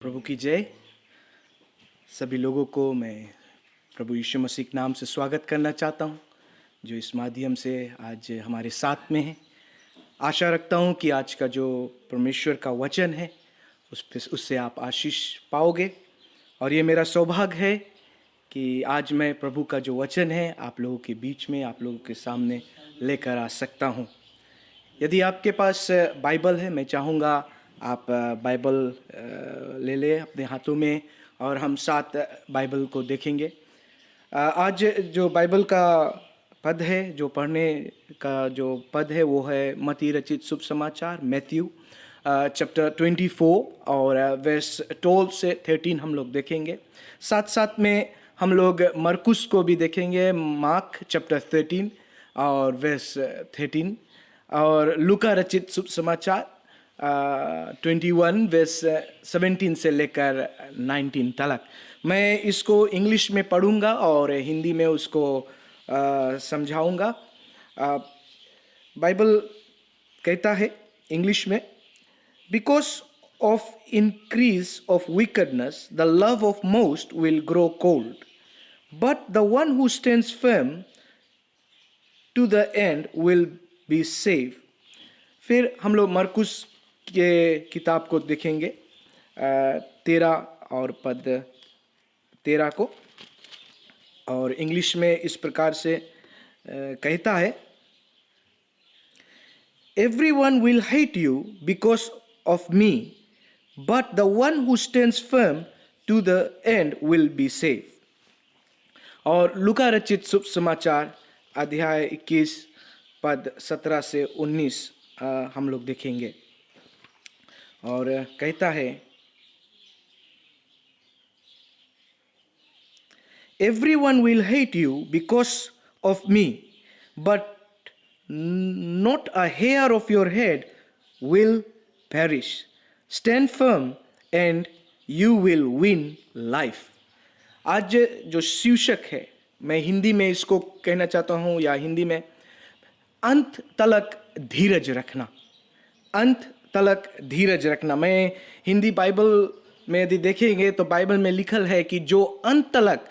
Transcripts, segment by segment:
प्रभु की जय। सभी लोगों को मैं प्रभु यीशु मसीह के नाम से स्वागत करना चाहता हूं, जो इस माध्यम से आज हमारे साथ में है। आशा रखता हूं कि आज का जो परमेश्वर का वचन है उससे आप आशीष पाओगे। और ये मेरा सौभाग्य है कि आज मैं प्रभु का जो वचन है आप लोगों के बीच में, आप लोगों के सामने लेकर आ सकता हूं। यदि आपके पास बाइबल है, मैं चाहूँगा आप बाइबल ले लें अपने हाथों में और हम साथ बाइबल को देखेंगे। आज जो बाइबल का पद है, जो पढ़ने का जो पद है, वो है मत्ती रचित शुभ समाचार, मैथ्यू चैप्टर 24 और वर्स 12 से 13 हम लोग देखेंगे। साथ साथ में हम लोग मरकुस को भी देखेंगे, मार्क चैप्टर 13 और वर्स 13, और लूका रचित शुभ समाचार 21 वर्स 17 से लेकर 19 तक। मैं इसको इंग्लिश में पढ़ूंगा और हिंदी में उसको समझाऊंगा। बाइबल कहता है इंग्लिश में, because of increase of wickedness the love of most will grow cold, but the one who stands firm to the end will be save. फिर हम लोग मरकुस के किताब को देखेंगे, 13 और पद 13 को, और इंग्लिश में इस प्रकार से कहता है, everyone will hate you because of me, but the one who stands firm to the end will be save. और लूका रचित शुभ समाचार अध्याय 21 पद 17 से 19 हम लोग देखेंगे, और कहता है, everyone will hate you because of me, but not a hair of your head will perish. Stand firm and you will win life. आज जो शीर्षक है, मैं हिंदी में इसको कहना चाहता हूँ, या हिंदी में अंत तलक धीरज रखना। अंत तलक धीरज रखना। मैं हिंदी बाइबल में यदि देखेंगे तो बाइबल में लिखल है कि जो अंत तलक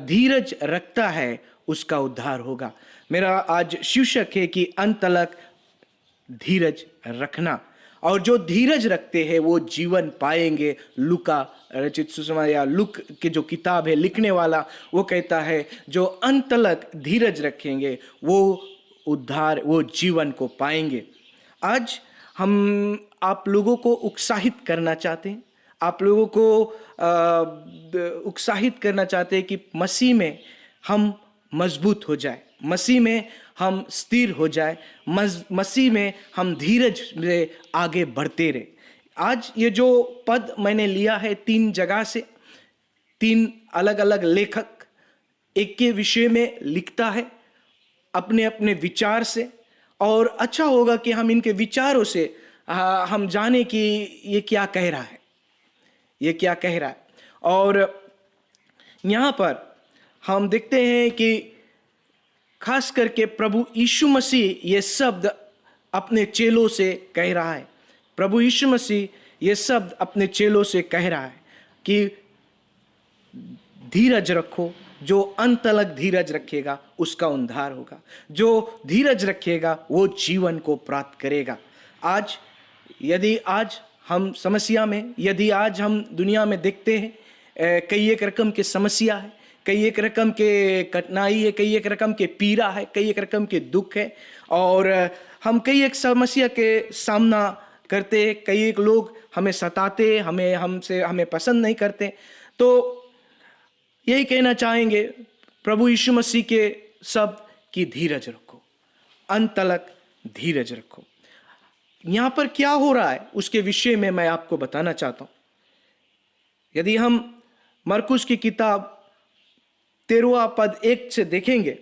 धीरज रखता है उसका उद्धार होगा। मेरा आज शीर्षक है कि अंत तलक धीरज रखना, और जो धीरज रखते हैं वो जीवन पाएंगे। लूका रचित सुसमाचार या लूक के जो किताब है, लिखने वाला वो कहता है, जो अंत तलक धीरज रखेंगे वो उद्धार, वो जीवन को पाएंगे। आज हम आप लोगों को उत्साहित करना चाहते हैं, आप लोगों को उत्साहित करना चाहते हैं कि मसीह में हम मजबूत हो जाए, मसीह में हम स्थिर हो जाए, मसीह में हम धीरज से आगे बढ़ते रहे। आज ये जो पद मैंने लिया है 3 जगह से, 3 अलग अलग लेखक एक के विषय में लिखता है अपने अपने विचार से, और अच्छा होगा कि हम इनके विचारों से हम जाने कि ये क्या कह रहा है, ये क्या कह रहा है। और यहाँ पर हम देखते हैं कि खास करके प्रभु यीशु मसीह ये शब्द अपने चेलों से कह रहा है। प्रभु यीशु मसीह ये शब्द अपने चेलों से कह रहा है कि धीरज रखो, जो अंत तलक धीरज रखेगा उसका उद्धार होगा, जो धीरज रखेगा वो जीवन को प्राप्त करेगा। आज यदि आज हम समस्या में, यदि आज हम दुनिया में देखते हैं कई एक रकम के समस्या है, कई एक रकम के कठिनाई है, कई एक रकम के पीड़ा है, कई एक रकम के दुख है, और हम कई एक समस्या के सामना करते, कई एक लोग हमें सताते, हमें पसंद नहीं करते। तो यही कहना चाहेंगे प्रभु यीशु मसीह के शब्द की धीरज रखो, अंत तलक धीरज रखो। यहाँ पर क्या हो रहा है उसके विषय में मैं आपको बताना चाहता हूँ। यदि हम मरकुस की किताब 13 पद 1 से देखेंगे,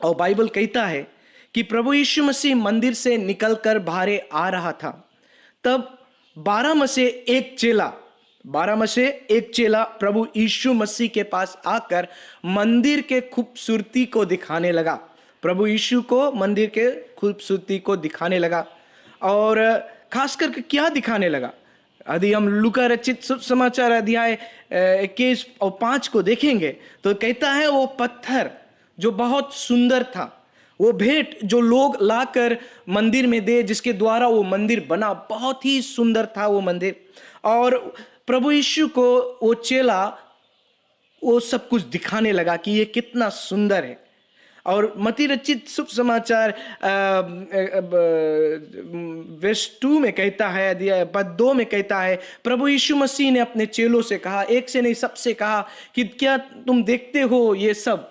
और बाइबल कहता है कि प्रभु यीशु मसीह मंदिर से निकलकर बाहर आ रहा था, तब 12 में से एक चेला प्रभु यीशु मसीह के पास आकर मंदिर के खूबसूरती को दिखाने लगा। प्रभु यीशु को मंदिर के खूबसूरती को दिखाने लगा, और खास करके क्या दिखाने लगा? यदि हम लूका रचित सुसमाचार अध्याय 21 और 5 को देखेंगे तो कहता है वो पत्थर जो बहुत सुंदर था, वो भेंट जो लोग लाकर मंदिर में दे, जिसके द्वारा वो मंदिर बना, बहुत ही सुंदर था वो मंदिर। और प्रभु यीशु को वो चेला वो सब कुछ दिखाने लगा कि ये कितना सुंदर है। और मत्ती रचित शुभ समाचार वर्ष 2 में कहता है, पद 2 में कहता है, प्रभु यीशु मसीह ने अपने चेलों से कहा, एक से नहीं सबसे कहा कि क्या तुम देखते हो ये सब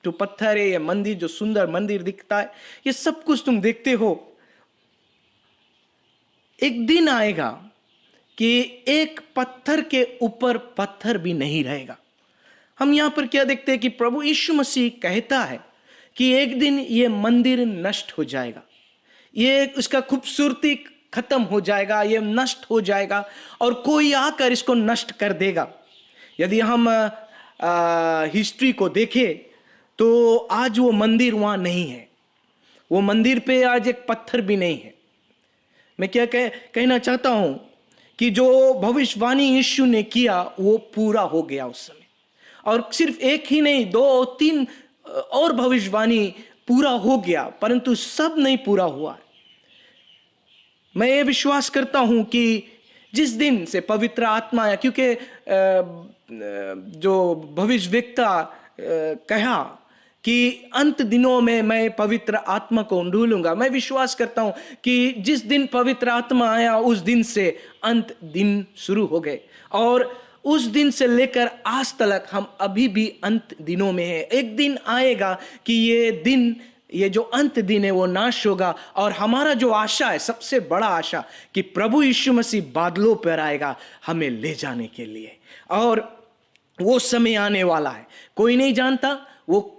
जो पत्थर है, ये मंदिर जो सुंदर मंदिर दिखता है, ये सब कुछ तुम देखते हो, एक दिन आएगा कि एक पत्थर के ऊपर पत्थर भी नहीं रहेगा। हम यहां पर क्या देखते हैं कि प्रभु यीशु मसीह कहता है कि एक दिन ये मंदिर नष्ट हो जाएगा, ये इसका खूबसूरती खत्म हो जाएगा, ये नष्ट हो जाएगा और कोई आकर इसको नष्ट कर देगा। यदि हम हिस्ट्री को देखें तो आज वो मंदिर वहां नहीं है, वो मंदिर पे आज एक पत्थर भी नहीं है। मैं क्या कहना चाहता हूं कि जो भविष्यवाणी यीशु ने किया वो पूरा हो गया उस समय, और सिर्फ एक ही नहीं, 2 और 3 और भविष्यवाणी पूरा हो गया, परंतु सब नहीं पूरा हुआ। मैं ये विश्वास करता हूं कि जिस दिन से पवित्र आत्मा आया, क्योंकि जो भविष्यवक्ता कहा कि अंत दिनों में मैं पवित्र आत्मा को ढूंढूंगा, मैं विश्वास करता हूं कि जिस दिन पवित्र आत्मा आया उस दिन से अंत दिन शुरू हो गए, और उस दिन से लेकर आज तक हम अभी भी अंत दिनों में हैं। एक दिन आएगा कि ये दिन, ये जो अंत दिन है वो नाश होगा, और हमारा जो आशा है, सबसे बड़ा आशा, कि प्रभु यीशु मसीह बादलों पर आएगा हमें ले जाने के लिए, और वो समय आने वाला है। कोई नहीं जानता वो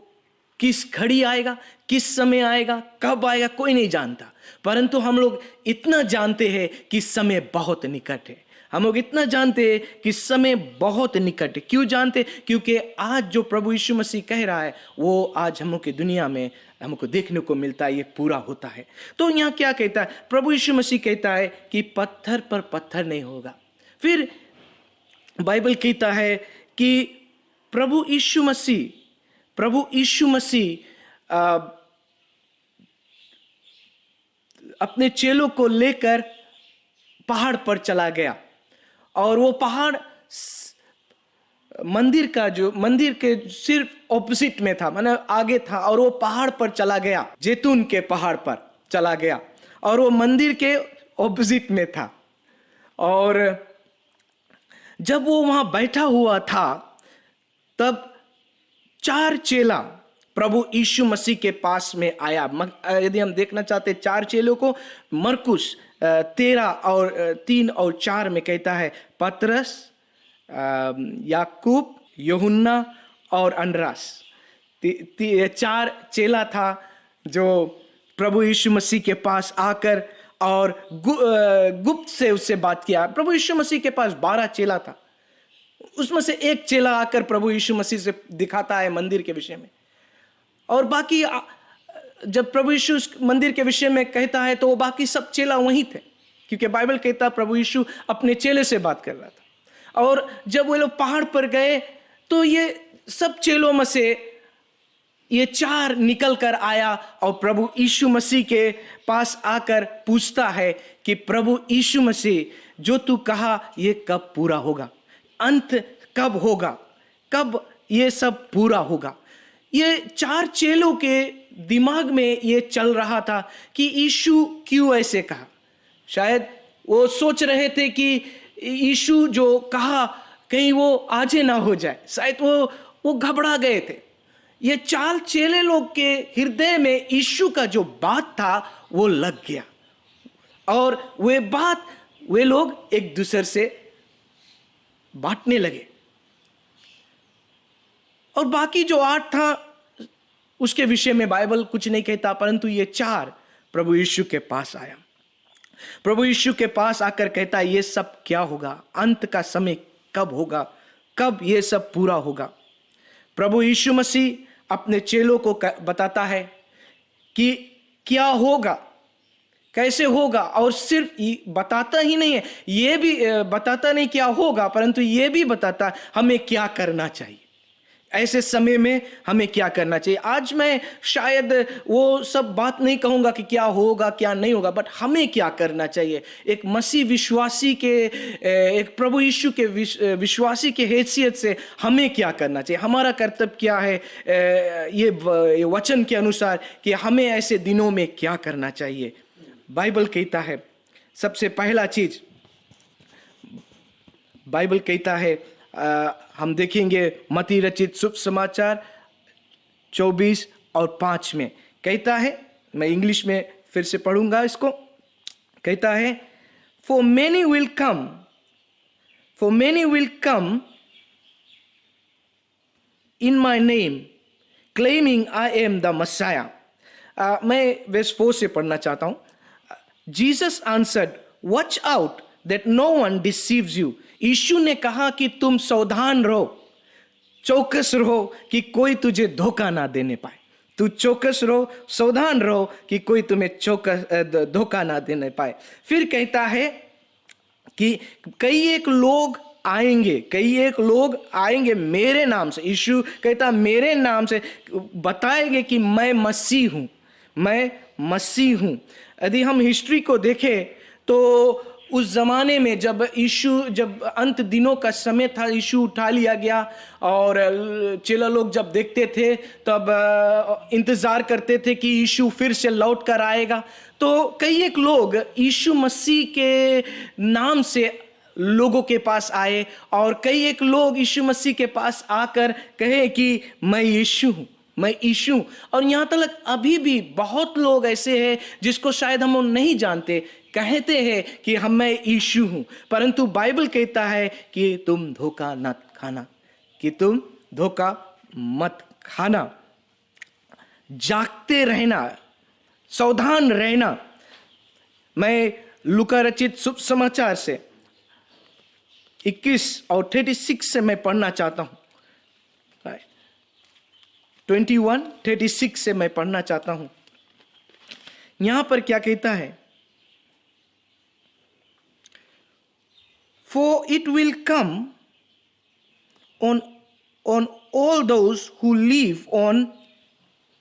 किस घड़ी आएगा, किस समय आएगा, कब आएगा, कोई नहीं जानता, परंतु हम लोग इतना जानते हैं कि समय बहुत निकट है। हम लोग इतना जानते हैं कि समय बहुत निकट है। क्यों जानते? क्योंकि आज जो प्रभु यीशु मसीह कह रहा है वो आज हम लोग की दुनिया में हमको देखने को मिलता है, ये पूरा होता है। तो यहाँ क्या कहता है? प्रभु यीशु मसीह कहता है कि पत्थर पर पत्थर नहीं होगा। फिर बाइबल कहता है कि प्रभु यीशु मसीह अपने चेलों को लेकर पहाड़ पर चला गया, और वो पहाड़ मंदिर के सिर्फ ऑपोजिट में था, माने आगे था, और वो पहाड़ पर चला गया, जैतून के पहाड़ पर चला गया, और वो मंदिर के ऑपोजिट में था। और जब वो वहां बैठा हुआ था तब 4 चेला प्रभु यीशु मसीह के पास में आया। यदि हम देखना चाहते 4 चेलों को, मरकुस 13 और 3 और 4 में कहता है, पतरस, याकूब, यूहन्ना और अंद्रयास। 4 चेला था जो प्रभु यीशु मसीह के पास आकर और गुप्त से उससे बात किया। प्रभु यीशु मसीह के पास 12 चेला था, उसमें से एक चेला आकर प्रभु यीशु मसीह से दिखाता है मंदिर के विषय में, और बाकी जब प्रभु यीशु मंदिर के विषय में कहता है तो वो बाकी सब चेला वहीं थे, क्योंकि बाइबल कहता है प्रभु यीशु अपने चेले से बात कर रहा था। और जब वो लोग पहाड़ पर गए तो ये सब चेलों में से ये 4 निकल कर आया और प्रभु यीशु मसीह के पास आकर पूछता है कि प्रभु यीशु मसीह, जो तू कहा ये कब पूरा होगा, अंत कब होगा, कब ये सब पूरा होगा। ये 4 चेलों के दिमाग में ये चल रहा था कि यीशु क्यों ऐसे कहा। शायद वो सोच रहे थे कि यीशु जो कहा कहीं वो आज ना हो जाए, शायद वो घबरा गए थे। ये 4 चेले लोग के हृदय में यीशु का जो बात था वो लग गया, और वे लोग एक दूसरे से बांटने लगे। और बाकी जो 8 था उसके विषय में बाइबल कुछ नहीं कहता, परंतु ये 4 प्रभु यीशु के पास आया। प्रभु यीशु के पास आकर कहता है, ये सब क्या होगा, अंत का समय कब होगा, कब ये सब पूरा होगा। प्रभु यीशु मसीह अपने चेलों को बताता है कि क्या होगा, कैसे होगा, और सिर्फ बताता ही नहीं है, ये भी बताता नहीं क्या होगा, परंतु ये भी बताता हमें क्या करना चाहिए, ऐसे समय में हमें क्या करना चाहिए। आज मैं शायद वो सब बात नहीं कहूँगा कि क्या होगा क्या नहीं होगा, बट हमें क्या करना चाहिए एक मसीह विश्वासी के, एक प्रभु यीशु के विश्वासी के हैसियत से हमें क्या करना चाहिए, हमारा कर्तव्य क्या है ये वचन के अनुसार कि हमें ऐसे दिनों में क्या करना चाहिए। बाइबल कहता है, सबसे पहला चीज बाइबल कहता है, हम देखेंगे मत्ती रचित शुभ समाचार 24 और 5 में कहता है, मैं इंग्लिश में फिर से पढ़ूंगा इसको। कहता है, for many will come in my name claiming I am the Messiah। मैं वर्स 4 से पढ़ना चाहता हूं। Jesus answered, watch out that no one deceives you। यीशु ने कहा कि तुम सावधान रहो, चौकस रहो कि कोई तुझे धोखा ना देने पाए। तू चौकस रहो, सावधान रहो कि कोई तुम्हें धोखा ना देने पाए। फिर कहता है कि कई एक लोग आएंगे मेरे नाम से। यीशु कहता मेरे नाम से बताएंगे कि मैं मसीह हूं। यदि हम हिस्ट्री को देखें तो उस जमाने में जब अंत दिनों का समय था, यीशु उठा लिया गया और चेला लोग जब देखते थे तब इंतजार करते थे कि यीशु फिर से लौट कर आएगा। तो कई एक लोग यीशु मसीह के नाम से लोगों के पास आए और कई एक लोग यीशु मसीह के पास आकर कहे कि मैं यीशु हूं। और यहाँ तक अभी भी बहुत लोग ऐसे हैं जिसको शायद हम नहीं जानते, कहते हैं कि मैं यीशु हूं, परंतु बाइबल कहता है कि तुम धोखा मत खाना, जागते रहना, सावधान रहना। मैं लूका रचित शुभ समाचार से 21 और 36 से मैं पढ़ना चाहता हूं। 21:36 से मैं पढ़ना चाहता हूं। यहां पर क्या कहता है, For it will come on all those who live on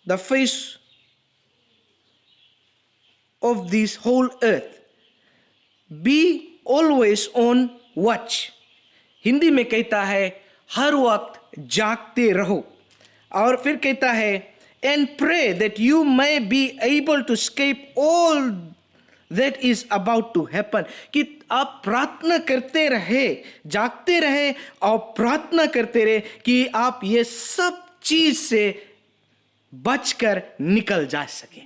the face of this whole earth. Be always on watch। Hindi में कहता है हर वक्त जागते रहो। और फिर कहता है and pray that you may be able to escape all that is about to happen। कि आप प्रार्थना करते रहे, जागते रहे और प्रार्थना करते रहे कि आप ये सब चीज से बचकर निकल जा सके।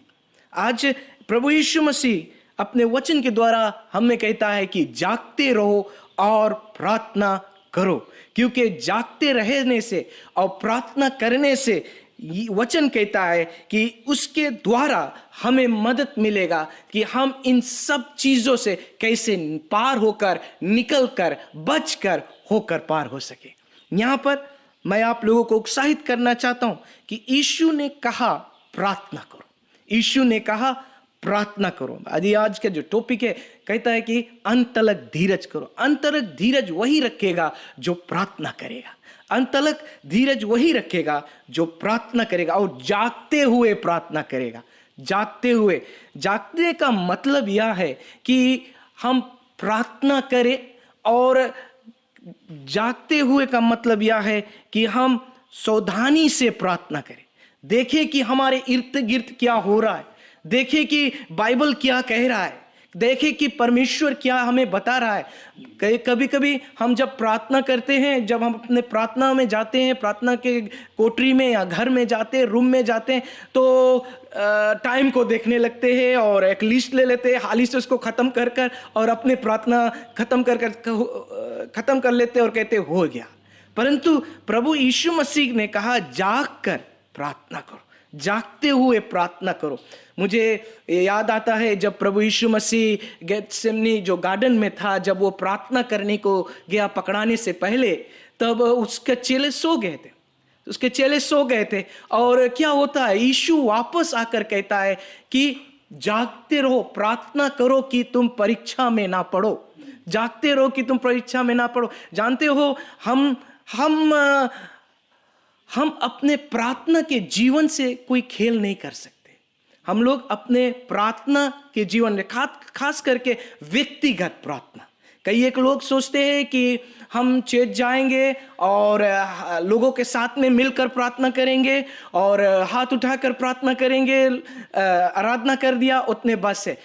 आज प्रभु यीशु मसीह अपने वचन के द्वारा हमें कहता है कि जागते रहो और प्रार्थना करो, क्योंकि जागते रहने से और प्रार्थना करने से वचन कहता है कि उसके द्वारा हमें मदद मिलेगा कि हम इन सब चीजों से कैसे पार होकर, निकलकर, बचकर होकर पार हो सके। यहां पर मैं आप लोगों को उत्साहित करना चाहता हूं कि यीशु ने कहा प्रार्थना करो। यीशु ने कहा प्रार्थना करो। यदि आज का जो टॉपिक है कहता है कि अंत तक धीरज करो। अंत तक धीरज वही रखेगा जो प्रार्थना करेगा। अंत तक धीरज वही रखेगा जो प्रार्थना करेगा और जागते हुए प्रार्थना करेगा। जागने का मतलब यह है कि हम प्रार्थना करें, और जागते हुए का मतलब यह है कि हम सावधानी से प्रार्थना करें। देखें कि हमारे इर्द गिर्द क्या हो रहा है, देखें कि बाइबल क्या कह रहा है, देखें कि परमेश्वर क्या हमें बता रहा है। कभी कभी हम जब प्रार्थना करते हैं, जब हम अपने प्रार्थना में जाते हैं, प्रार्थना के कोठरी में या घर में जाते हैं, रूम में जाते हैं, तो टाइम को देखने लगते हैं और एक लिस्ट ले लेते हैं, हाली से उसको ख़त्म कर और अपने प्रार्थना ख़त्म कर लेते हैं और कहते हो गया। परंतु प्रभु यीशु मसीह ने कहा जाग कर प्रार्थना करो, जागते हुए प्रार्थना करो। मुझे याद आता है जब प्रभु यीशु मसीह गेत्सेमनी जो गार्डन में था, जब वो प्रार्थना करने को गया पकड़ाने से पहले, तब उसके चेले सो गए थे। और क्या होता है, यीशु वापस आकर कहता है कि जागते रहो, प्रार्थना करो कि तुम परीक्षा में ना पड़ो। जागते रहो कि तुम परीक्षा में ना पड़ो। जानते हो, हम अपने प्रार्थना के जीवन से कोई खेल नहीं कर सकते। हम लोग अपने प्रार्थना के जीवन में खास करके व्यक्तिगत प्रार्थना, कई एक लोग सोचते हैं कि हम चर्च जाएंगे और लोगों के साथ में मिलकर प्रार्थना करेंगे और हाथ उठाकर प्रार्थना करेंगे, आराधना कर दिया, उतने बस है।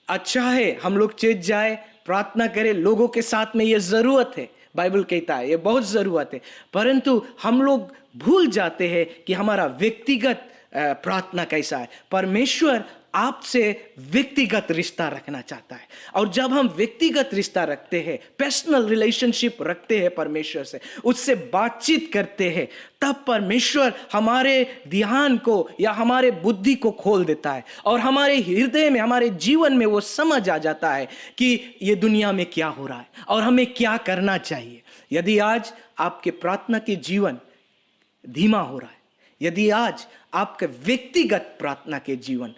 अच्छा है हम लोग चर्च जाए, प्रार्थना करें लोगों के साथ में, ये ज़रूरत है, बाइबल कहता है ये बहुत ज़रूरत है। परंतु हम लोग भूल जाते हैं कि हमारा व्यक्तिगत प्रार्थना कैसा है। परमेश्वर आपसे व्यक्तिगत रिश्ता रखना चाहता है, और जब हम व्यक्तिगत रिश्ता रखते हैं, पर्सनल रिलेशनशिप रखते हैं परमेश्वर से, उससे बातचीत करते हैं, तब परमेश्वर हमारे ध्यान को या हमारे बुद्धि को खोल देता है और हमारे हृदय में, हमारे जीवन में वो समझ आ जाता है कि ये दुनिया में क्या हो रहा है और हमें क्या करना चाहिए। यदि आज आपके प्रार्थना के जीवन धीमा हो रहा है, यदि आज आपका व्यक्तिगत प्रार्थना के जीवन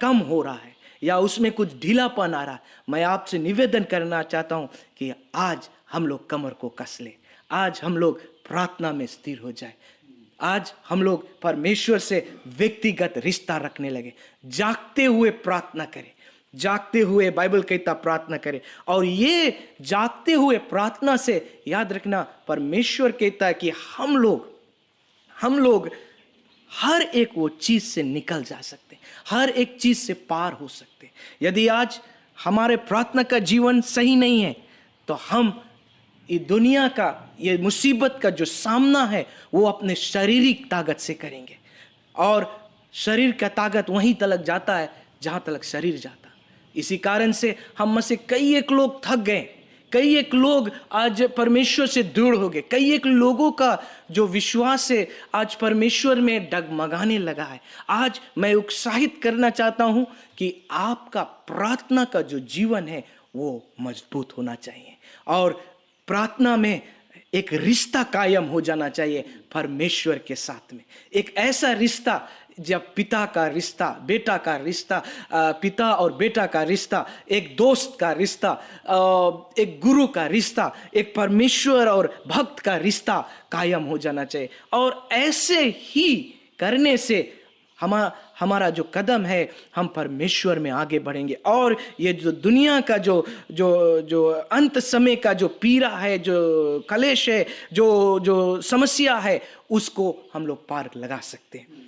कम हो रहा है या उसमें कुछ ढीलापन आ रहा है, मैं आपसे निवेदन करना चाहता हूं कि आज हम लोग कमर को कस ले, आज हम लोग प्रार्थना में स्थिर हो जाए, आज हम लोग परमेश्वर से व्यक्तिगत रिश्ता रखने लगे, जागते हुए प्रार्थना करें, जागते हुए बाइबल कहता प्रार्थना करें। और ये जागते हुए प्रार्थना से याद रखना, परमेश्वर कहता है कि हम लोग हर एक वो चीज से निकल जा सकते, हर एक चीज से पार हो सकते। यदि आज हमारे प्रार्थना का जीवन सही नहीं है तो हम ये दुनिया का, ये मुसीबत का जो सामना है वो अपने शारीरिक ताकत से करेंगे, और शरीर का ताकत वहीं तलक जाता है जहां तलक शरीर जाता। इसी कारण से हम में से कई एक लोग थक गए, कई एक लोग आज परमेश्वर से दूर हो गए, कई एक लोगों का जो विश्वास है आज परमेश्वर में डगमगाने लगा है। आज मैं उत्साहित करना चाहता हूं कि आपका प्रार्थना का जो जीवन है वो मजबूत होना चाहिए, और प्रार्थना में एक रिश्ता कायम हो जाना चाहिए परमेश्वर के साथ में। एक ऐसा रिश्ता जब पिता का रिश्ता, बेटा का रिश्ता, पिता और बेटा का रिश्ता, एक दोस्त का रिश्ता, एक गुरु का रिश्ता, एक परमेश्वर और भक्त का रिश्ता कायम हो जाना चाहिए। और ऐसे ही करने से हमारा जो कदम है, हम परमेश्वर में आगे बढ़ेंगे, और ये जो दुनिया का जो अंत समय का जो पीड़ा है, जो कलेश है, जो समस्या है, उसको हम लोग पार लगा सकते हैं।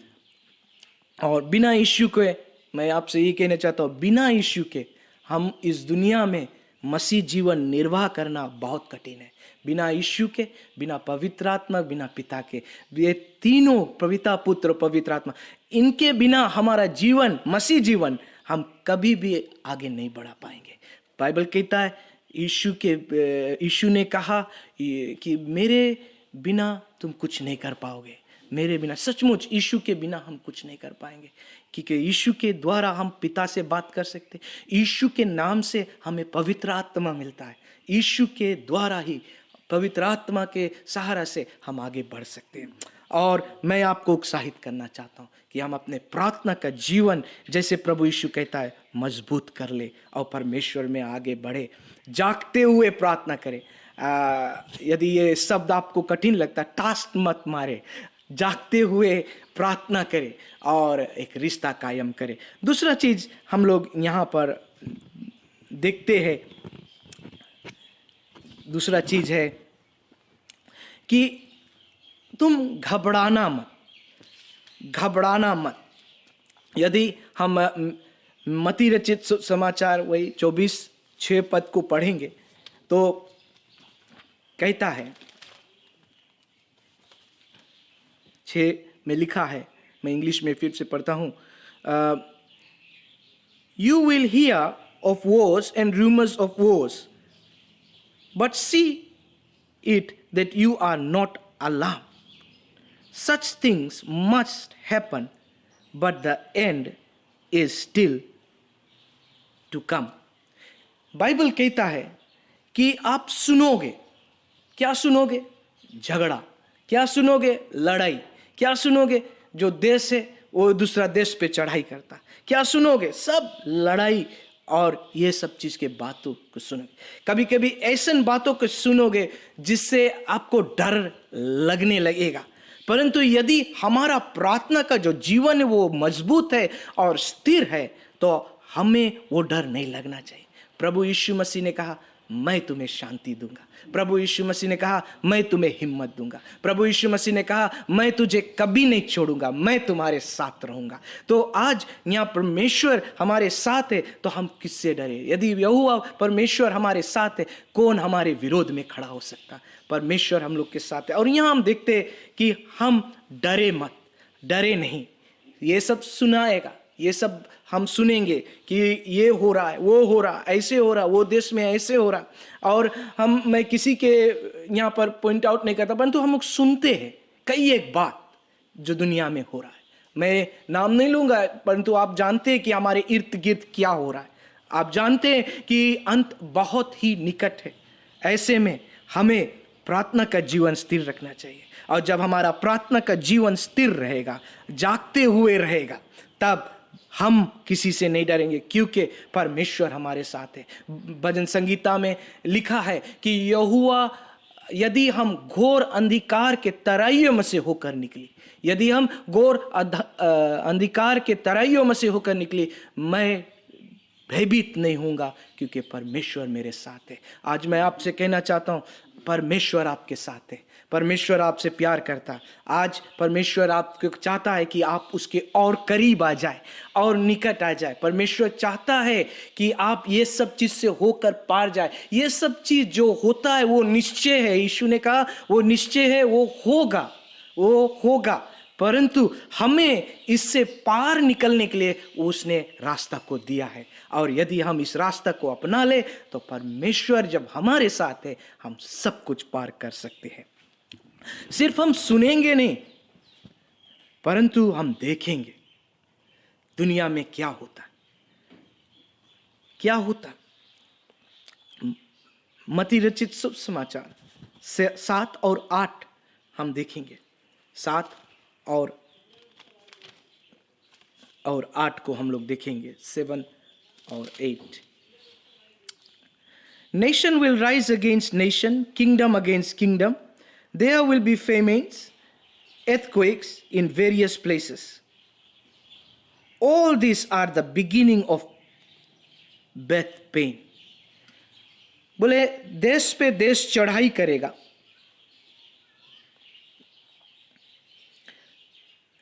और बिना यीशु के, मैं आपसे ये कहना चाहता हूँ, बिना यीशु के हम इस दुनिया में मसीह जीवन निर्वाह करना बहुत कठिन है। बिना यीशु के, बिना पवित्र आत्मा, बिना पिता के, ये तीनों पिता, पुत्र, पवित्र आत्मा, इनके बिना हमारा जीवन, मसीह जीवन, हम कभी भी आगे नहीं बढ़ा पाएंगे। बाइबल कहता है, यीशु ने कहा कि मेरे बिना तुम कुछ नहीं कर पाओगे, मेरे बिना, सचमुच यीशु के बिना हम कुछ नहीं कर पाएंगे, क्योंकि यीशु के द्वारा हम पिता से बात कर सकते, यीशु के नाम से हमें पवित्र आत्मा मिलता है, यीशु के द्वारा ही, पवित्र आत्मा के सहारा से हम आगे बढ़ सकते हैं। और मैं आपको उत्साहित करना चाहता हूँ कि हम अपने प्रार्थना का जीवन, जैसे प्रभु यीशु कहता है, मजबूत कर ले और परमेश्वर में आगे बढ़े, जागते हुए प्रार्थना करें। यदि ये शब्द आपको कठिन लगता है, टास्क मत मारे, जागते हुए प्रार्थना करें और एक रिश्ता कायम करें। दूसरा चीज हम लोग यहाँ पर देखते हैं, दूसरा चीज है कि तुम घबराना मत। यदि हम मत्ती रचित समाचार वही 24:6 पद को पढ़ेंगे तो कहता है, 6 में लिखा है, मैं इंग्लिश में फिर से पढ़ता हूँ, you will hear of wars and rumours of wars, but see it that you are not alarmed, such things must happen, but the end is still to come. Bible कहता है कि आप सुनोगे, क्या सुनोगे? झगड़ा। क्या सुनोगे? लड़ाई। क्या सुनोगे? जो देश है वो दूसरा देश पे चढ़ाई करता, क्या सुनोगे? सब लड़ाई और ये सब चीज के बातों को सुनोगे। कभी कभी ऐसे बातों को सुनोगे जिससे आपको डर लगने लगेगा। परंतु यदि हमारा प्रार्थना का जो जीवन है वो मजबूत है और स्थिर है तो हमें वो डर नहीं लगना चाहिए। प्रभु यीशु मसीह ने कहा मैं तुम्हें शांति दूंगा। प्रभु यीशु मसीह ने कहा मैं तुम्हें हिम्मत दूंगा। प्रभु यीशु मसीह ने कहा मैं तुझे कभी नहीं छोड़ूंगा, मैं तुम्हारे साथ रहूंगा। तो आज यहाँ परमेश्वर हमारे साथ है तो हम किससे डरे? यदि यहोवा परमेश्वर हमारे साथ है, कौन हमारे विरोध में खड़ा हो सकता? परमेश्वर हम लोग के साथ है। और यहाँ हम देखते हैं कि हम डरे मत, डरे नहीं। ये सब सुनाएगा, ये सब हम सुनेंगे कि ये हो रहा है, वो हो रहा, ऐसे हो रहा, वो देश में ऐसे हो रहा। और मैं किसी के यहाँ पर पॉइंट आउट नहीं करता, परंतु हम लोग सुनते हैं कई एक बात जो दुनिया में हो रहा है। मैं नाम नहीं लूंगा, परंतु आप जानते हैं कि हमारे इर्द गिर्द क्या हो रहा है। आप जानते हैं कि अंत बहुत ही निकट है। ऐसे में हमें प्रार्थना का जीवन स्थिर रखना चाहिए। और जब हमारा प्रार्थना का जीवन स्थिर रहेगा, जागते हुए रहेगा, तब हम किसी से नहीं डरेंगे, क्योंकि परमेश्वर हमारे साथ है। भजन संगीता में लिखा है कि यहोवा यदि हम घोर अंधकार के तराइयों में से होकर निकली, यदि हम घोर अंधकार के तराइयों में से होकर निकली, मैं भयभीत नहीं होऊंगा, क्योंकि परमेश्वर मेरे साथ है। आज मैं आपसे कहना चाहता हूं, परमेश्वर आपके साथ है। परमेश्वर आपसे प्यार करता है। आज परमेश्वर आपको चाहता है कि आप उसके और करीब आ जाए और निकट आ जाए। परमेश्वर चाहता है कि आप ये सब चीज से होकर पार जाए। ये सब चीज जो होता है वो निश्चय है। यीशु ने कहा वो निश्चय है, वो होगा, वो होगा। परंतु हमें इससे पार निकलने के लिए उसने रास्ता को दिया है। और यदि हम इस रास्ता को अपना ले तो परमेश्वर जब हमारे साथ है, हम सब कुछ पार कर सकते हैं। सिर्फ हम सुनेंगे नहीं, परंतु हम देखेंगे दुनिया में क्या होता है, क्या होता। मत्ती रचित शुभ समाचार 7 और 8 हम देखेंगे। 7 और 8 को हम लोग देखेंगे। 7 और 8। Nation will rise against nation, kingdom against kingdom. There will be famines, earthquakes in various places. All these are the beginning of birth pain. बोले देश पे देश चढ़ाई करेगा,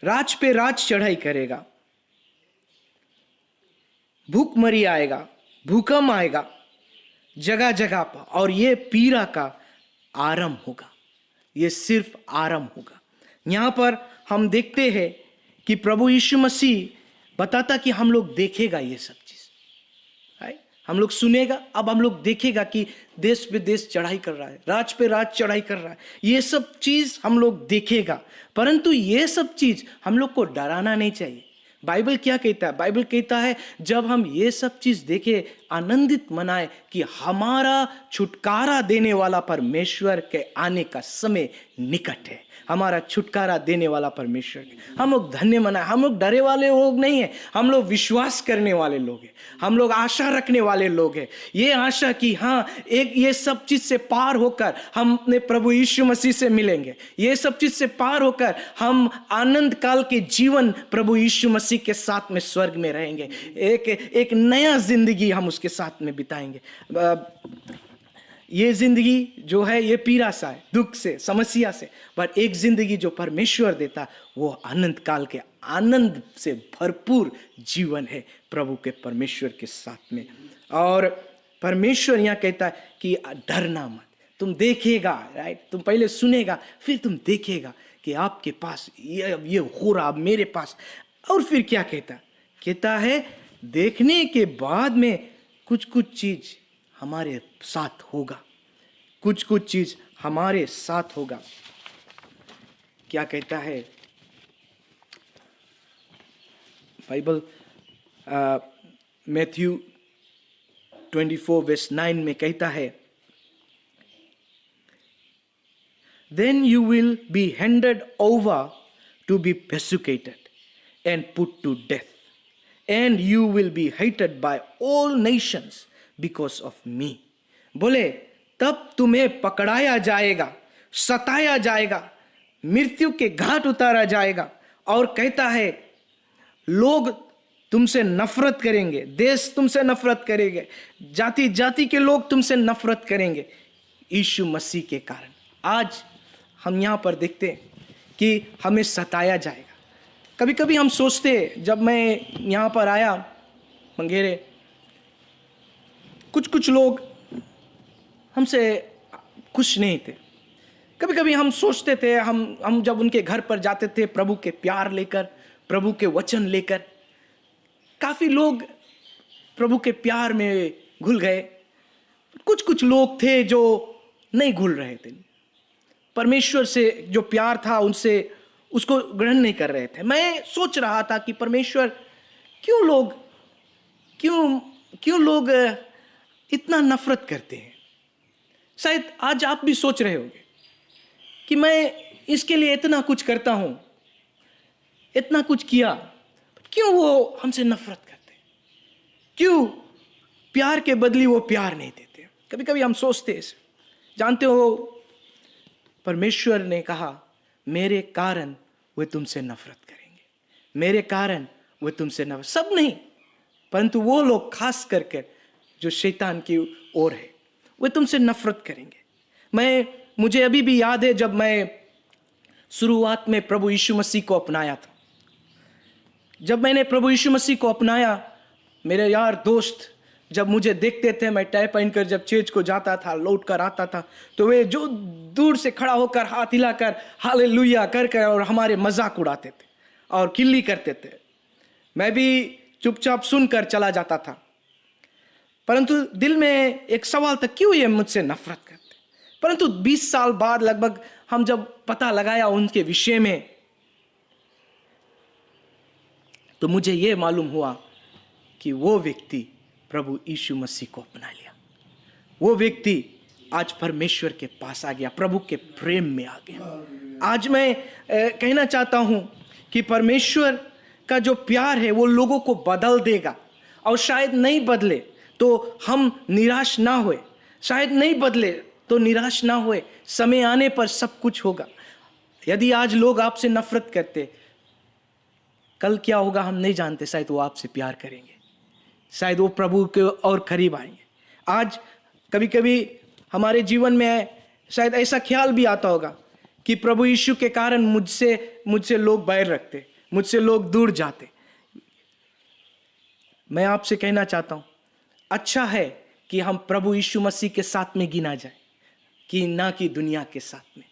राज पे राज चढ़ाई करेगा, भूखमरी आएगा, भूकंप आएगा जगह जगह पर, और ये पीड़ा का आरंभ होगा। ये सिर्फ आरंभ होगा। यहां पर हम देखते हैं कि प्रभु यीशु मसीह बताता कि हम लोग देखेगा ये सब चीज, हम लोग सुनेगा, अब हम लोग देखेगा कि देश पे देश चढ़ाई कर रहा है, राज पे राज चढ़ाई कर रहा है। ये सब चीज हम लोग देखेगा, परंतु ये सब चीज हम लोग को डराना नहीं चाहिए। बाइबल क्या कहता है? बाइबल कहता है जब हम ये सब चीज देखें, आनंदित मनाए कि हमारा छुटकारा देने वाला परमेश्वर के आने का समय निकट है। हमारा छुटकारा देने वाला परमेश्वर, हम लोग धन्य मनाए। हम लोग डरे वाले लोग नहीं है, हम लोग विश्वास करने वाले लोग हैं, हम लोग आशा रखने वाले लोग हैं। ये आशा कि हाँ, एक ये सब चीज से पार होकर हम अपने प्रभु यीशु मसीह से मिलेंगे। ये सब चीज से पार होकर हम आनंद काल के जीवन प्रभु यीशु मसीह के साथ में स्वर्ग में रहेंगे। एक नया जिंदगी हम उसके साथ में बिताएंगे। ये जिंदगी जो है ये पीड़ा सा है, दुख से, समस्या से, पर एक जिंदगी जो परमेश्वर देता वो आनंद काल के आनंद से भरपूर जीवन है प्रभु के परमेश्वर के साथ में। और परमेश्वर यहाँ कहता है कि डरना मत, तुम देखेगा, राइट? तुम पहले सुनेगा, फिर तुम देखेगा कि आपके पास ये हो रहा, मेरे पास। और फिर क्या कहता है देखने के बाद में कुछ चीज हमारे साथ होगा, कुछ चीज हमारे साथ होगा। क्या कहता है बाइबल? मैथ्यू 24:9 में कहता है, Then you will be handed over to be persecuted and put to death, and you will be hated by all nations because of me. बोले तब तुम्हें पकड़ाया जाएगा, सताया जाएगा, मृत्यु के घाट उतारा जाएगा, और कहता है लोग तुमसे नफरत करेंगे, देश तुमसे नफरत करेंगे, जाति जाति के लोग तुमसे नफरत करेंगे यीशु मसीह के कारण। आज हम यहाँ पर देखते हैं कि हमें सताया जाएगा। कभी कभी हम सोचते, जब मैं यहाँ पर आया मंगेरे, कुछ लोग हमसे खुश नहीं थे। कभी कभी हम सोचते थे, हम जब उनके घर पर जाते थे प्रभु के प्यार लेकर, प्रभु के वचन लेकर, काफ़ी लोग प्रभु के प्यार में घुल गए। कुछ लोग थे जो नहीं घुल रहे थे, परमेश्वर से जो प्यार था उनसे उसको ग्रहण नहीं कर रहे थे। मैं सोच रहा था कि परमेश्वर क्यों लोग इतना नफरत करते हैं। शायद आज आप भी सोच रहे होंगे कि मैं इसके लिए इतना कुछ करता हूं, इतना कुछ किया, क्यों वो हमसे नफरत करते, क्यों प्यार के बदले वो प्यार नहीं देते। कभी कभी हम सोचते हैं। जानते हो, परमेश्वर ने कहा मेरे कारण वे तुमसे नफरत करेंगे, मेरे कारण वे तुमसे नफरत, सब नहीं परंतु वो लोग खास करके जो शैतान की ओर है, वे तुमसे नफरत करेंगे। मुझे अभी भी याद है जब मैं शुरुआत में प्रभु यीशु मसीह को अपनाया था। जब मैंने प्रभु यीशु मसीह को अपनाया, मेरे यार दोस्त जब मुझे देखते थे, मैं टाई पहनकर जब चर्च को जाता था, लौट कर आता था, तो वे जो दूर से खड़ा होकर हाथ हिलाकर हालेलुया कर और हमारे मजाक उड़ाते थे और किल्ली करते थे। मैं भी चुपचाप सुनकर चला जाता था, परंतु दिल में एक सवाल था, क्यों ये मुझसे नफरत करते। परंतु 20 साल बाद लगभग हम जब पता लगाया उनके विषय में, तो मुझे ये मालूम हुआ कि वो व्यक्ति प्रभु यीशु मसीह को अपना लिया। वो व्यक्ति आज परमेश्वर के पास आ गया, प्रभु के प्रेम में आ गया। आज मैं कहना चाहता हूं कि परमेश्वर का जो प्यार है वो लोगों को बदल देगा, और शायद नहीं बदले तो हम निराश ना होए, शायद नहीं बदले तो निराश ना होए, समय आने पर सब कुछ होगा। यदि आज लोग आपसे नफरत करते, कल क्या होगा हम नहीं जानते। शायद वो आपसे प्यार करेंगे, शायद वो प्रभु के और करीब आएंगे। आज कभी कभी हमारे जीवन में शायद ऐसा ख्याल भी आता होगा कि प्रभु यीशु के कारण मुझसे लोग बैर रखते, मुझसे लोग दूर जाते। मैं आपसे कहना चाहता हूं, अच्छा है कि हम प्रभु यीशु मसीह के साथ में गिना जाए कि ना कि दुनिया के साथ में।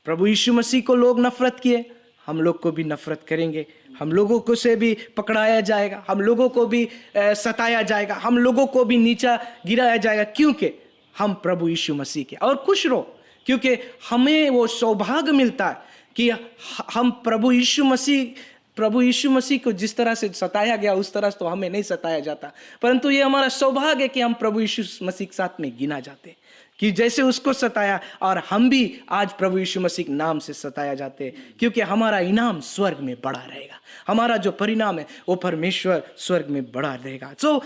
प्रभु यीशु मसीह को लोग नफरत किए, हम लोग को भी नफरत करेंगे, हम लोगों को से भी पकड़ाया जाएगा, हम लोगों को भी सताया जाएगा, हम लोगों को भी नीचा गिराया जाएगा, क्योंकि हम प्रभु यीशु मसीह के। और खुश रहो, क्योंकि हमें वो सौभाग्य मिलता है कि हम प्रभु यीशु मसीह को जिस तरह से सताया गया उस तरह से तो हमें नहीं सताया जाता, परंतु ये हमारा सौभाग्य है कि हम प्रभु यीशु मसीह के साथ में गिना जाते हैं, कि जैसे उसको सताया और हम भी आज प्रभु यीशु मसीह के नाम से सताया जाते हैं, क्योंकि हमारा इनाम स्वर्ग में बड़ा रहेगा, हमारा जो परिणाम है वो परमेश्वर स्वर्ग में बड़ा रहेगा। तो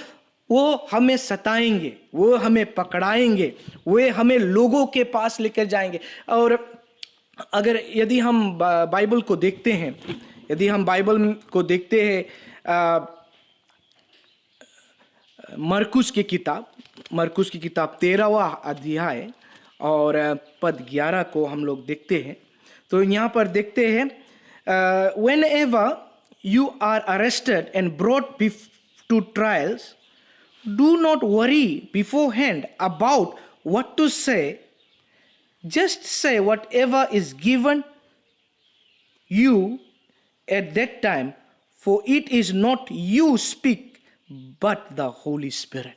वो हमें सताएंगे, वो हमें पकड़ाएंगे, वे हमें लोगों के पास लेकर जाएंगे। और यदि हम बाइबल को देखते हैं, मरकुस की किताब 13वां अध्याय और पद 11 को हम लोग देखते हैं, तो यहाँ पर देखते हैं, whenever you are arrested and brought to trials, do not worry beforehand about what to say. Just say whatever is given you at that time, for it is not you speak, but the Holy Spirit.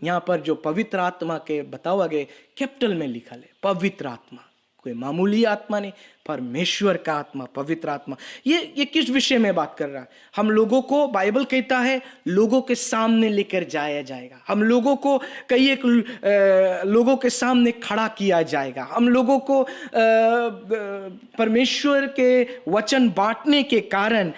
यहाँ पर जो पवित्र आत्मा के बतावा गए capital में लिखा है, पवित्र आत्मा कोई मामूली आत्मा नहीं, परमेश्वर का आत्मा, पवित्र आत्मा। ये किस विषय में बात कर रहा है? हम लोगों को, बाइबल कहता है, लोगों के सामने लेकर जाया जाएगा। हम लोगों को कई एक लोगों के सामने खड़ा किया जाएगा। हम लोगों को परमेश्वर के वचन बांटने के कारण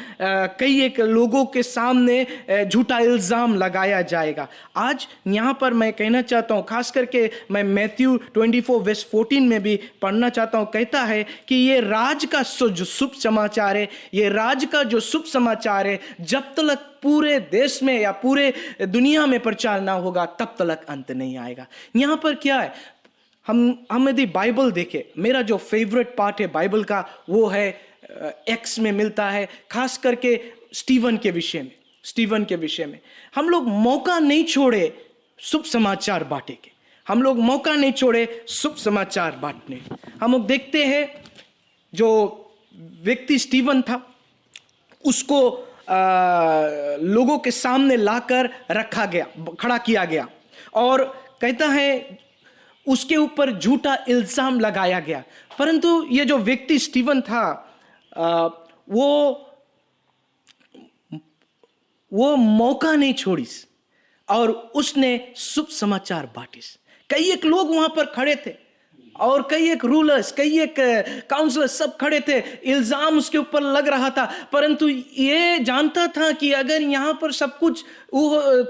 कई एक लोगों के सामने झूठा इल्जाम लगाया जाएगा। आज यहाँ पर मैं कहना चाहता हूँ, खास करके मैं मैथ्यू 24:14 में भी पढ़ना चाहता हूँ। कहता है कि ये राज का जो शुभ समाचार है, ये राज का जो शुभ समाचार है, जब तक पूरे देश में या पूरे दुनिया में प्रचार ना होगा, तब तक अंत नहीं आएगा। यहाँ पर क्या है, हम यदि बाइबल देखें, मेरा जो फेवरेट पार्ट है बाइबल का वो है एक्स में मिलता है, खास करके स्टीवन के विषय में हम लोग मौका नहीं छोड़े शुभ समाचार बांटे के। हम लोग मौका नहीं छोड़े शुभ समाचार बांटने। हम लोग देखते हैं जो व्यक्ति स्टीवन था, उसको लोगों के सामने लाकर रखा गया, खड़ा किया गया, और कहता है उसके ऊपर झूठा इल्जाम लगाया गया। परंतु ये जो व्यक्ति स्टीवन था, वो मौका नहीं छोड़िस और उसने शुभ समाचार बांटिस। कई एक लोग वहां पर खड़े थे और कई एक रूलर्स, कई एक काउंसलर्स सब खड़े थे, इल्जाम उसके ऊपर लग रहा था। परंतु ये जानता था कि अगर यहाँ पर सब कुछ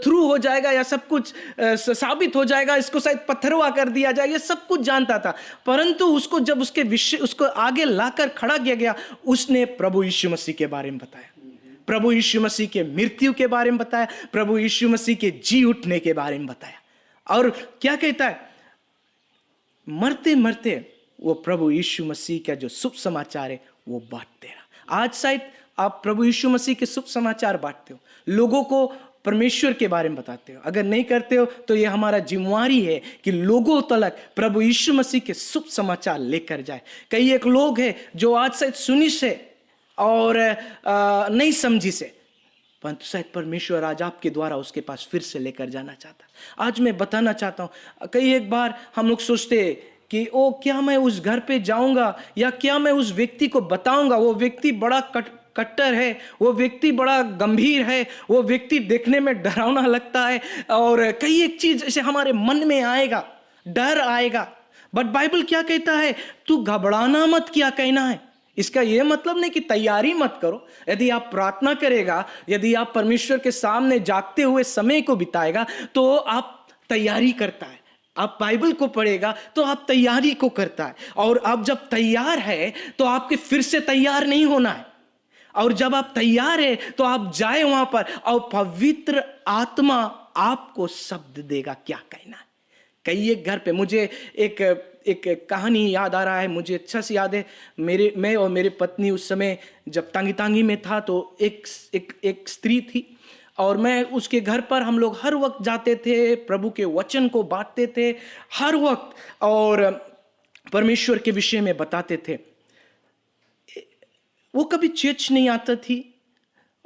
थ्रू हो जाएगा या सब कुछ साबित हो जाएगा, इसको शायद पत्थरवा कर दिया जाएगा, ये सब कुछ जानता था। परंतु उसको जब उसको आगे लाकर खड़ा किया गया, उसने प्रभु यीशु मसीह के बारे में बताया, प्रभु यीशु मसीह के मृत्यु के बारे में बताया, प्रभु यीशु मसीह के जी उठने के बारे में बताया। और क्या कहता है, मरते मरते वो प्रभु यीशु मसीह का जो शुभ समाचार है वो बांटते रहा। आज शायद आप प्रभु यीशु मसीह के शुभ समाचार बांटते हो, लोगों को परमेश्वर के बारे में बताते हो। अगर नहीं करते हो तो ये हमारा जिम्मेवारी है कि लोगों तक प्रभु यीशु मसीह के शुभ समाचार लेकर जाए। कई एक लोग हैं जो आज शायद सुनी से और नहीं समझी से, परंतु शायद परमेश्वर आज आपके द्वारा उसके पास फिर से लेकर जाना चाहता। आज मैं बताना चाहता हूँ, कई एक बार हम लोग सोचते कि ओ क्या मैं उस घर पे जाऊंगा या क्या मैं उस व्यक्ति को बताऊंगा, वो व्यक्ति बड़ा कट्टर है, वो व्यक्ति बड़ा गंभीर है, वो व्यक्ति देखने में डरावना लगता है, और कई एक चीज ऐसे हमारे मन में आएगा, डर आएगा। बट बाइबल क्या कहता है, तू घबराना मत, क्या कहना है। इसका यह मतलब नहीं कि तैयारी मत करो। यदि आप प्रार्थना करेगा, यदि आप परमेश्वर के सामने जागते हुए समय को बिताएगा, तो आप तैयारी करता है। आप बाइबल को पढ़ेगा तो आप तैयारी को करता है, और आप जब तैयार है तो आपके फिर से तैयार नहीं होना है। और जब आप तैयार है तो आप जाए वहां पर, और पवित्र आत्मा आपको शब्द देगा क्या कहना है। कई एक घर पे मुझे एक कहानी याद आ रहा है, मुझे अच्छा से याद है। मैं और मेरी पत्नी उस समय जब तांगी में था तो एक स्त्री थी, और मैं उसके घर पर हम लोग हर वक्त जाते थे, प्रभु के वचन को बांटते थे हर वक्त, और परमेश्वर के विषय में बताते थे। वो कभी चर्च नहीं आता थी,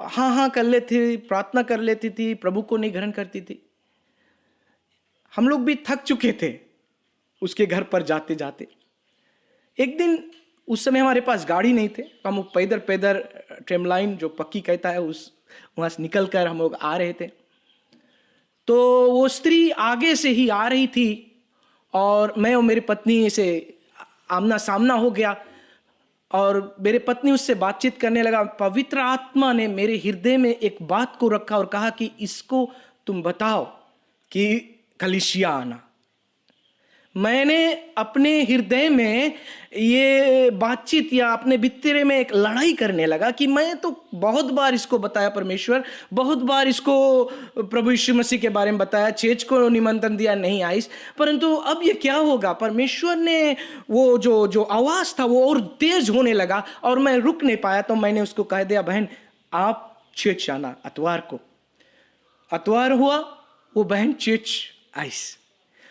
हाँ कर लेती, प्रार्थना कर लेती थी, प्रभु को नहीं ग्रहण करती थी। हम लोग भी थक चुके थे उसके घर पर जाते जाते। एक दिन, उस समय हमारे पास गाड़ी नहीं थे, तो हम पैदल ट्रेन लाइन जो पक्की कहता है उस वहां से निकल कर हम लोग आ रहे थे। तो वो स्त्री आगे से ही आ रही थी, और मैं और मेरी पत्नी से आमना सामना हो गया, और मेरी पत्नी उससे बातचीत करने लगा। पवित्र आत्मा ने मेरे हृदय में एक बात को रखा और कहा कि इसको तुम बताओ कि कलीसिया आना। मैंने अपने हृदय में ये बातचीत या अपने भीतर में एक लड़ाई करने लगा कि मैं तो बहुत बार इसको बताया परमेश्वर, बहुत बार इसको प्रभु यीशु मसीह के बारे में बताया, चर्च को निमंत्रण दिया, नहीं आई, परंतु अब ये क्या होगा। परमेश्वर ने वो जो आवाज था वो और तेज होने लगा, और मैं रुक नहीं पाया। तो मैंने उसको कह दिया, बहन आप चर्च आना अतवार को। अतवार हुआ, वो बहन चर्च आई,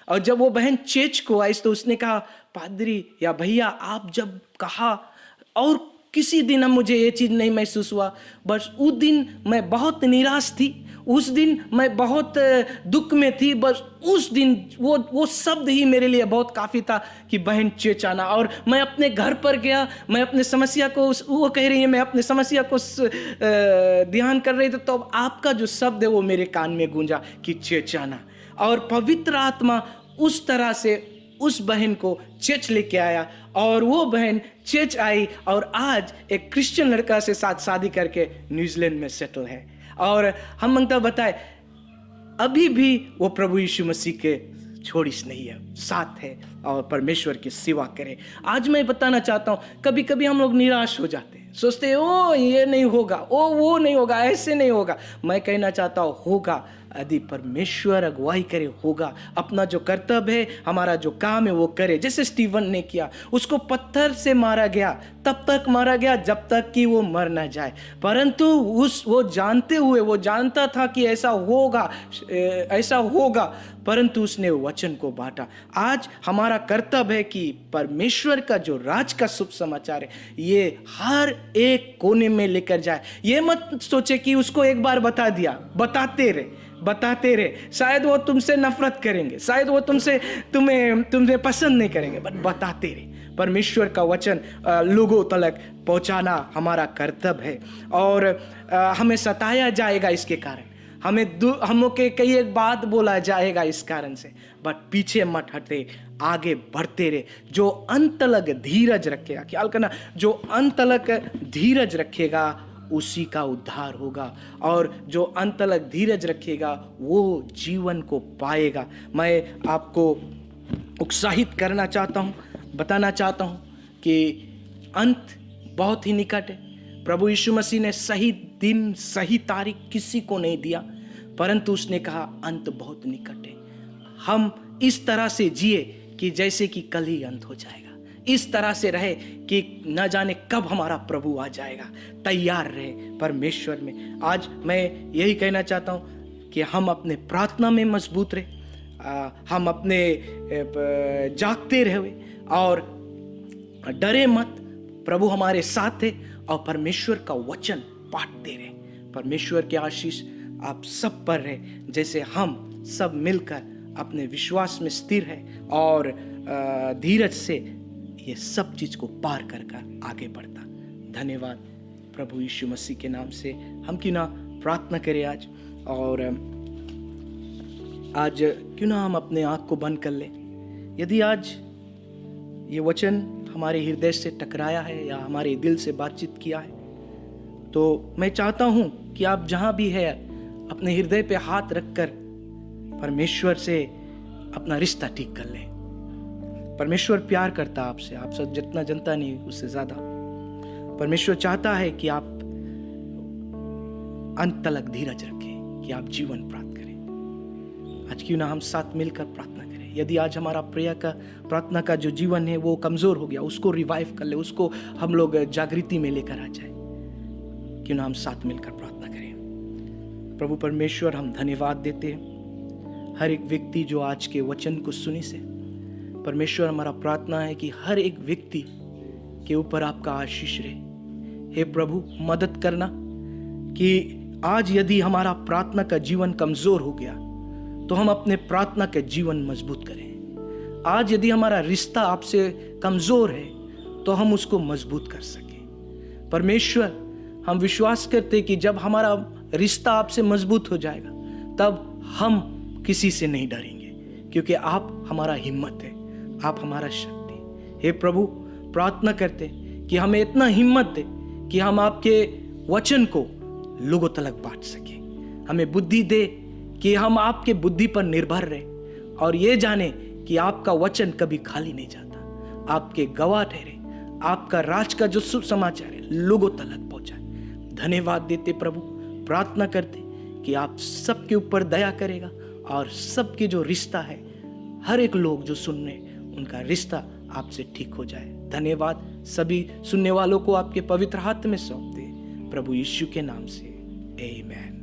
और जब वो बहन चर्च को आई तो उसने कहा, पादरी या भैया आप जब कहा और किसी दिन हम मुझे ये चीज़ नहीं महसूस हुआ। बस उस दिन मैं बहुत निराश थी, उस दिन मैं बहुत दुख में थी। बस उस दिन वो शब्द ही मेरे लिए बहुत काफ़ी था कि बहन चेचाना। और मैं अपने घर पर गया, मैं अपने समस्या को, वो कह रही है, मैं अपने समस्या को ध्यान कर रही थी, तो आपका जो शब्द है वो मेरे कान में गूंजा कि चेचाना। और पवित्र आत्मा उस तरह से उस बहन को चर्च लेके आया और वो बहन चर्च आई और आज एक क्रिश्चियन लड़का से साथ शादी करके न्यूजीलैंड में सेटल है। और हम मंगता बताए अभी भी वो प्रभु यीशु मसीह के छोड़िस नहीं है, साथ है और परमेश्वर की सेवा करे। आज मैं बताना चाहता हूँ, कभी कभी हम लोग निराश हो जाते हैं, सोचते हैं ओ ये नहीं होगा, ओ वो नहीं होगा, ऐसे नहीं होगा। मैं कहना चाहता हूँ होगा, यदि परमेश्वर अगुवाई करे होगा। अपना जो कर्तव्य है, हमारा जो काम है वो करे। जैसे स्टीवन ने किया, उसको पत्थर से मारा गया, तब तक मारा गया जब तक कि वो मर ना जाए। परंतु वो जानते हुए, वो जानता था कि ऐसा होगा, परंतु उसने वचन को बांटा। आज हमारा कर्तव्य है कि परमेश्वर का जो राज का शुभ समाचार है ये हर एक कोने में लेकर जाए। ये मत सोचे कि उसको एक बार बता दिया, बताते रहे। शायद वो तुमसे नफरत करेंगे, शायद वो तुम्हें पसंद नहीं करेंगे, बट बताते रहे। परमेश्वर का वचन लोगों तक पहुंचाना हमारा कर्तव्य है। और हमें सताया जाएगा इसके कारण, हमों के कई एक बात बोला जाएगा इस कारण से, बट पीछे मत हटे, आगे बढ़ते रहे। जो अंत तक धीरज रखेगा, ख्याल करना, जो अंत तक धीरज रखेगा उसी का उद्धार होगा। और जो अंत तक धीरज रखेगा वो जीवन को पाएगा। मैं आपको उत्साहित करना चाहता हूँ, बताना चाहता हूँ कि अंत बहुत ही निकट है। प्रभु यीशु मसीह ने सही दिन, सही तारीख किसी को नहीं दिया, परंतु उसने कहा अंत बहुत निकट है। हम इस तरह से जिए कि जैसे कि कल ही अंत हो जाएगा, इस तरह से रहे कि न जाने कब हमारा प्रभु आ जाएगा। तैयार रहे परमेश्वर में। आज मैं यही कहना चाहता हूँ कि हम अपने प्रार्थना में मजबूत रहे, हम अपने जागते रहे और डरे मत। प्रभु हमारे साथ है और परमेश्वर का वचन बांटते रहे। परमेश्वर की आशीष आप सब पर रहे, जैसे हम सब मिलकर अपने विश्वास में स्थिर है और धीरज से ये सब चीज को पार कर आगे बढ़ता। धन्यवाद प्रभु यीशु मसीह के नाम से। हम क्यों ना प्रार्थना करें आज, और आज क्यों ना हम अपने आँख को बंद कर लें। यदि आज ये वचन हमारे हृदय से टकराया है या हमारे दिल से बातचीत किया है, तो मैं चाहता हूँ कि आप जहाँ भी है अपने हृदय पे हाथ रखकर परमेश्वर से अपना रिश्ता ठीक कर लें। परमेश्वर प्यार करता आपसे, आप सब जितना जनता नहीं उससे ज्यादा। परमेश्वर चाहता है कि आप अंत तक धीरज रखें, कि आप जीवन प्राप्त करें। आज क्यों ना हम साथ मिलकर प्रार्थना करें। यदि आज हमारा प्रार्थना का जो जीवन है वो कमजोर हो गया, उसको रिवाइव कर ले, उसको हम लोग जागृति में लेकर आ जाए। क्यों ना हम साथ मिलकर प्रार्थना करें। प्रभु परमेश्वर, हम धन्यवाद देते हैं हर एक व्यक्ति जो आज के वचन को सुनी से। परमेश्वर, हमारा प्रार्थना है कि हर एक व्यक्ति के ऊपर आपका आशीष रहे। हे प्रभु, मदद करना कि आज यदि हमारा प्रार्थना का जीवन कमजोर हो गया तो हम अपने प्रार्थना का जीवन मजबूत करें। आज यदि हमारा रिश्ता आपसे कमजोर है तो हम उसको मजबूत कर सकें। परमेश्वर, हम विश्वास करते कि जब हमारा रिश्ता आपसे मजबूत हो जाएगा तब हम किसी से नहीं डरेंगे, क्योंकि आप हमारा हिम्मत है, आप हमारा शक्ति। हे प्रभु, प्रार्थना करते कि हमें इतना हिम्मत दे कि हम आपके वचन को लोगों तक बांट सके। हमें बुद्धि दे कि हम आपके बुद्धि पर निर्भर रहे और ये जाने कि आपका वचन कभी खाली नहीं जाता। आपके गवाह ठहरे, आपका राज का जो शुभ समाचार है लोगों तक पहुंचाए। धन्यवाद देते प्रभु, प्रार्थना करते कि आप सबके ऊपर दया करेगा और सबके जो रिश्ता है, हर एक लोग जो सुनने, उनका रिश्ता आपसे ठीक हो जाए। धन्यवाद। सभी सुनने वालों को आपके पवित्र हाथ में सौंप दे, प्रभु यीशु के नाम से, आमीन।